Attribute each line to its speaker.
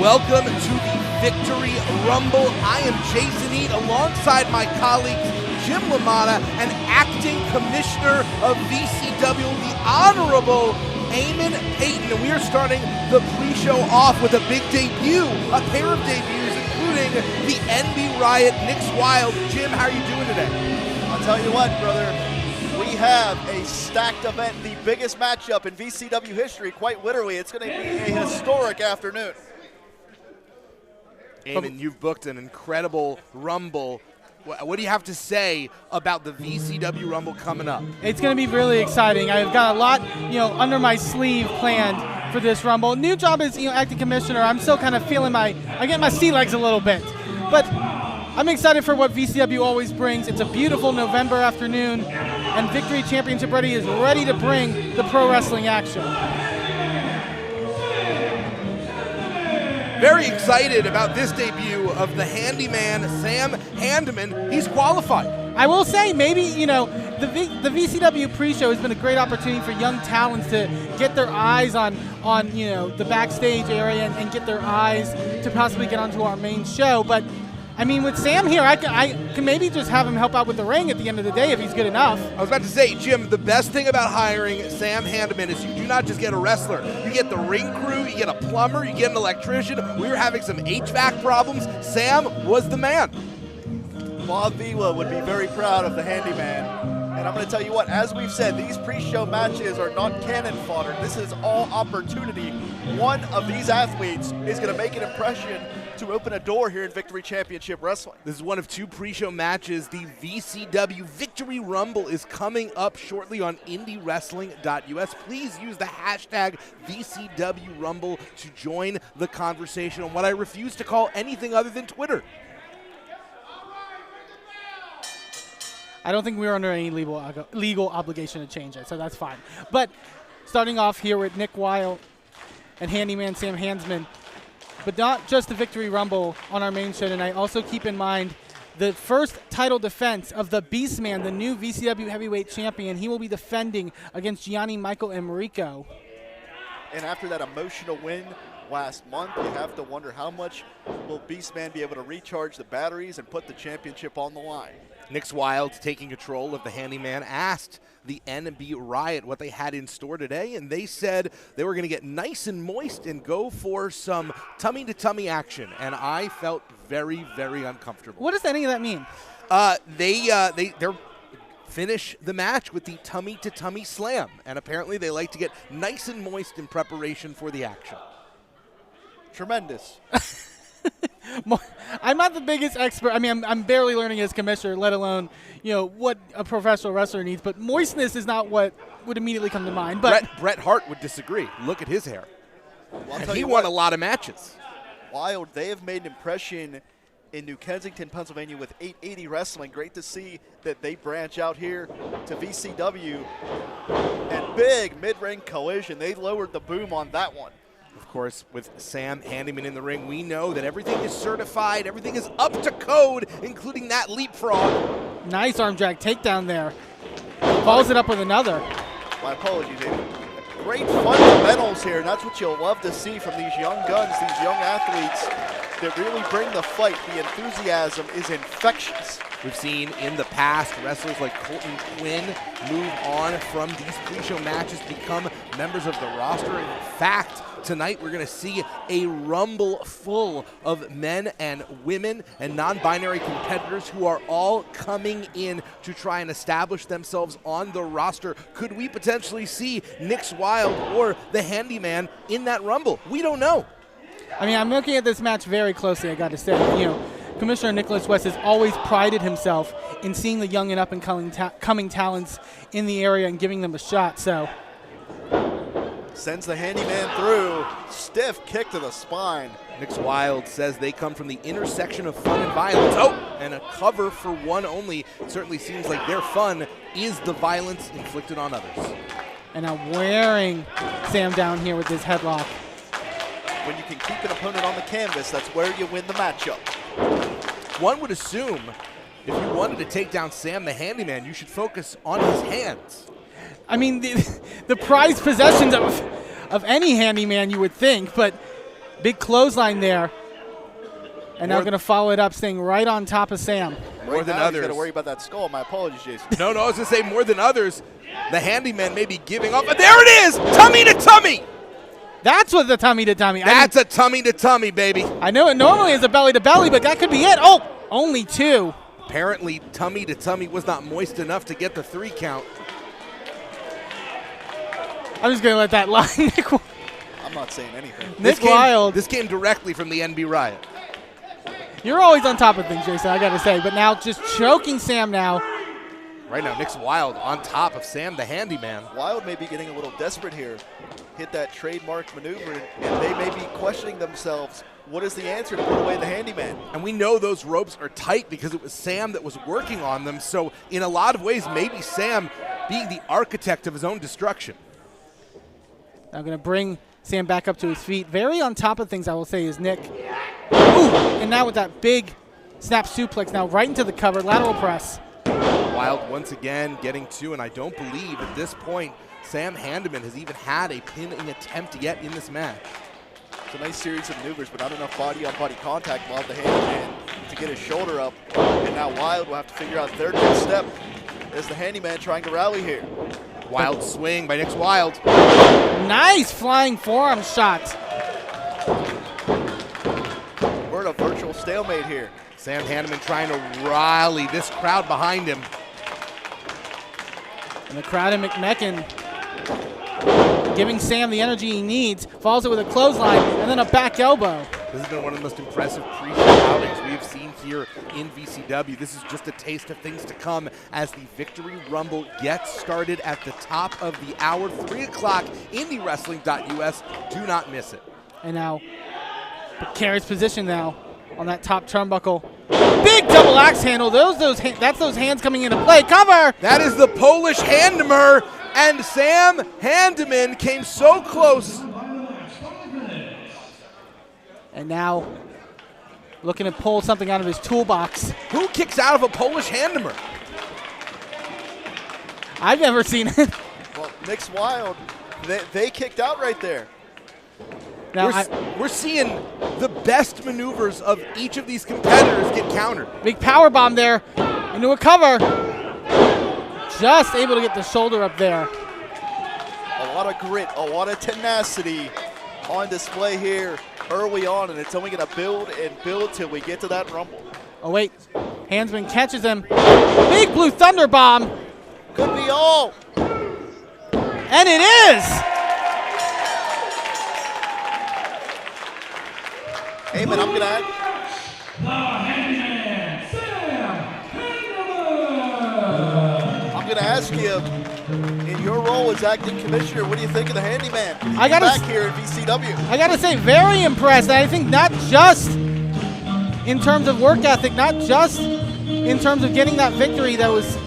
Speaker 1: Welcome to the Victory Rumble. I am Jason Eat alongside my colleagues Jim LaMotta and acting commissioner of VCW, the Honorable Eamon Payton. And we are starting the pre-show off with a big debut, a pair of debuts, including the NB Riot, Nick's Wilde. Jim, how are you doing today?
Speaker 2: I'll tell you what, brother. We have a stacked event, the biggest matchup in VCW history, quite literally. It's going to be a historic afternoon.
Speaker 1: Eamon, you've booked an incredible Rumble. What do you have to say about the VCW Rumble coming up?
Speaker 3: It's going to be really exciting. I've got a lot, under my sleeve planned for this Rumble. New job as, acting commissioner. I'm still kind of feeling I get my sea legs a little bit. But I'm excited for what VCW always brings. It's a beautiful November afternoon, and Victory Championship Ready is ready to bring the pro wrestling action.
Speaker 1: Very excited about this debut of the handyman, Sam Handeman. He's qualified.
Speaker 3: I will say, maybe, the VCW pre-show has been a great opportunity for young talents to get their eyes on the backstage area and get their eyes to possibly get onto our main show. But, with Sam here, I can maybe just have him help out with the ring at the end of the day if he's good enough.
Speaker 1: I was about to say, Jim, the best thing about hiring Sam Handeman is you do not just get a wrestler. You get the ring crew, you get a plumber, you get an electrician. We were having some HVAC problems. Sam was the man.
Speaker 2: Bob Vila would be very proud of the handyman. And I'm going to tell you what, as we've said, these pre-show matches are not cannon fodder. This is all opportunity. One of these athletes is going to make an impression to open a door here in Victory Championship Wrestling.
Speaker 1: This is one of two pre-show matches. The VCW Victory Rumble is coming up shortly on IndyWrestling.us. Please use the hashtag VCW Rumble to join the conversation on what I refuse to call anything other than Twitter.
Speaker 3: I don't think we're under any legal obligation to change it, so that's fine. But starting off here with Nick Wilde and handyman Sam Handeman, but not just the Victory Rumble on our main show tonight. Also keep in mind the first title defense of the Beastman, the new VCW heavyweight champion. He will be defending against Gianni Michael Enrico.
Speaker 2: And after that emotional win last month, you have to wonder how much will Beastman be able to recharge the batteries and put the championship on the line.
Speaker 1: Nick's Wilde, taking control of the handyman, asked the NB Riot what they had in store today, and they said they were going to get nice and moist and go for some tummy-to-tummy action, and I felt very, very uncomfortable.
Speaker 3: What does any of that mean?
Speaker 1: They're finish the match with the tummy-to-tummy slam, and apparently they like to get nice and moist in preparation for the action.
Speaker 2: Tremendous.
Speaker 3: I'm not the biggest expert. I'm barely learning as commissioner, let alone, what a professional wrestler needs. But moistness is not what would immediately come to mind. But
Speaker 1: Bret Hart would disagree. Look at his hair.
Speaker 2: Well,
Speaker 1: and he won a lot of matches.
Speaker 2: Wilde, they have made an impression in New Kensington, Pennsylvania with 880 Wrestling. Great to see that they branch out here to VCW. And big mid-ring collision. They lowered the boom on that one.
Speaker 1: Of course, with Sam Handeman in the ring, we know that everything is certified, everything is up to code, including that leapfrog.
Speaker 3: Nice arm drag takedown there. Follows it up with another.
Speaker 2: My apologies, David. Great fundamentals here, and that's what you'll love to see from these young guns, these young athletes that really bring the fight. The enthusiasm is infectious.
Speaker 1: We've seen in the past wrestlers like Colton, Quinn move on from these pre-show matches, become members of the roster. In fact, tonight we're going to see a Rumble full of men and women and non-binary competitors who are all coming in to try and establish themselves on the roster. Could we potentially see Nick's Wilde or the Handyman in that Rumble? We don't know.
Speaker 3: I'm looking at this match very closely, I got to say. Commissioner Nicholas West has always prided himself in seeing the young and up-and-coming talents in the area and giving them a shot. So
Speaker 2: sends the handyman through. Stiff kick to the spine.
Speaker 1: Nick's Wilde says they come from the intersection of fun and violence. Oh, and a cover for one only. It certainly seems like their fun is the violence inflicted on others.
Speaker 3: And now wearing Sam down here with his headlock.
Speaker 2: When you can keep an opponent on the canvas, that's where you win the matchup.
Speaker 1: One would assume if you wanted to take down Sam the Handyman, you should focus on his hands.
Speaker 3: The prized possessions of any handyman, you would think, but Big clothesline there. And now
Speaker 1: More-
Speaker 3: going to follow it up, staying right on top of Sam.
Speaker 1: More than
Speaker 2: now,
Speaker 1: others.
Speaker 2: He's got to worry about that skull. My apologies, Jason.
Speaker 1: No, I was going to say more than others. The handyman may be giving up. But there it is! Tummy to tummy!
Speaker 3: That's what the tummy to tummy.
Speaker 1: That's a tummy to tummy, baby.
Speaker 3: I know it normally is a belly to belly, but that could be it. Oh, only 2.
Speaker 1: Apparently, tummy to tummy was not moist enough to get the 3 count.
Speaker 3: I'm just going to let that lie.
Speaker 2: I'm not saying anything.
Speaker 3: Nick Wilde.
Speaker 1: This came directly from the NB Riot.
Speaker 3: You're always on top of things, Jason, I got to say. But now just choking Sam now.
Speaker 1: Right now, Nick's Wilde on top of Sam the handyman.
Speaker 2: Wilde may be getting a little desperate here. Hit that trademark maneuver, and they may be questioning themselves. What is the answer to put away the handyman?
Speaker 1: And we know those ropes are tight because it was Sam that was working on them. So in a lot of ways, maybe Sam being the architect of his own destruction.
Speaker 3: I'm going to bring Sam back up to his feet. Very on top of things, I will say, is Nick. Ooh, and now with that big snap suplex, now right into the cover, lateral press.
Speaker 1: Wilde once again getting 2, and I don't believe at this point Sam Handeman has even had a pinning attempt yet in this match.
Speaker 2: It's a nice series of maneuvers, but not enough body-on-body contact while the handyman to get his shoulder up. And now Wilde will have to figure out their next step as the handyman trying to rally here.
Speaker 1: Wild swing by Nick Wilde.
Speaker 3: Nice flying forearm shot.
Speaker 2: We're in a virtual stalemate here.
Speaker 1: Sam Handeman trying to rally this crowd behind him.
Speaker 3: And the crowd in McMecken giving Sam the energy he needs. Follows it with a clothesline and then a back elbow.
Speaker 1: This has been one of the most impressive pre-show outings we have seen here in VCW. This is just a taste of things to come as the Victory Rumble gets started at the top of the hour, 3 o'clock, IndyWrestling.us. Do not miss it.
Speaker 3: And now, Garyt's position now on that top turnbuckle. Big double axe handle. That's those hands coming into play. Cover!
Speaker 1: That is the Polish Handemer, and Sam Handeman came so close.
Speaker 3: And now, looking to pull something out of his toolbox.
Speaker 1: Who kicks out of a Polish Handemer?
Speaker 3: I've never seen it.
Speaker 2: Well, Nick's Wilde, they kicked out right there.
Speaker 3: Now,
Speaker 1: We're seeing the best maneuvers of each of these competitors get countered.
Speaker 3: big power bomb there into a cover. Just able to get the shoulder up there.
Speaker 2: A lot of grit, a lot of tenacity on display here early on, and it's only going to build and build till we get to that Rumble.
Speaker 3: Oh, wait. Handsman catches him. Big blue thunder bomb.
Speaker 2: Could be all.
Speaker 3: And it is.
Speaker 2: Hey, man, I'm going to add. I'm going to ask you, in your role as acting commissioner, what do you think of the handyman?
Speaker 3: I gotta
Speaker 2: back here in VCW.
Speaker 3: I got to say, very impressed. And I think not just in terms of work ethic, not just in terms of getting that victory that was